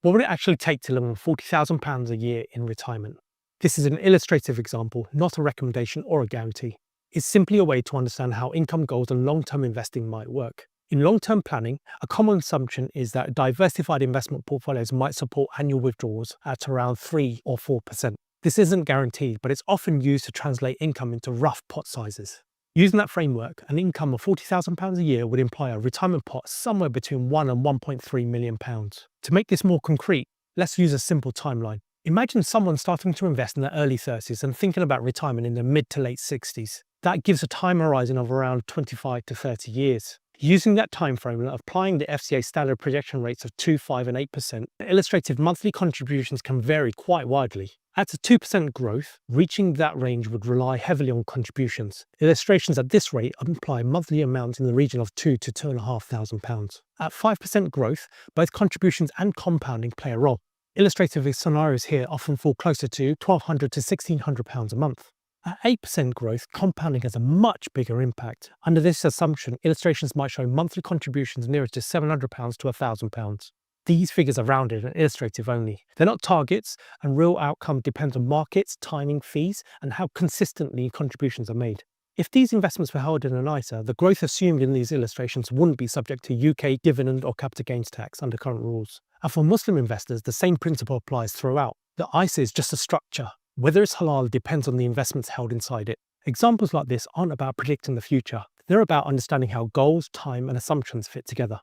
What would it actually take to live on £40,000 a year in retirement? This is an illustrative example, not a recommendation or a guarantee. It's simply a way to understand how income goals and long-term investing might work. In long-term planning, a common assumption is that diversified investment portfolios might support annual withdrawals at around 3 or 4%. This isn't guaranteed, but it's often used to translate income into rough pot sizes. Using that framework, an income of £40,000 a year would imply a retirement pot somewhere between £1 and £1.3 million. To make this more concrete, let's use a simple timeline. Imagine someone starting to invest in their early 30s and thinking about retirement in their mid to late 60s. That gives a time horizon of around 25 to 30 years. Using that time frame and applying the FCA standard projection rates of 2, 5 and 8%, the illustrative monthly contributions can vary quite widely. At a 2% growth, reaching that range would rely heavily on contributions. Illustrations at this rate imply monthly amounts in the region of £2,000 to £2,500. At 5% growth, both contributions and compounding play a role. Illustrative scenarios here often fall closer to £1,200 to £1,600 a month. At 8% growth, compounding has a much bigger impact. Under this assumption, illustrations might show monthly contributions nearer to £700 to £1,000. These figures are rounded and illustrative only. They're not targets, and real outcome depends on markets, timing, fees, and how consistently contributions are made. If these investments were held in an ISA, the growth assumed in these illustrations wouldn't be subject to UK dividend or capital gains tax under current rules. And for Muslim investors, the same principle applies throughout. The ISA is just a structure. Whether it's halal depends on the investments held inside it. Examples like this aren't about predicting the future. They're about understanding how goals, time, and assumptions fit together.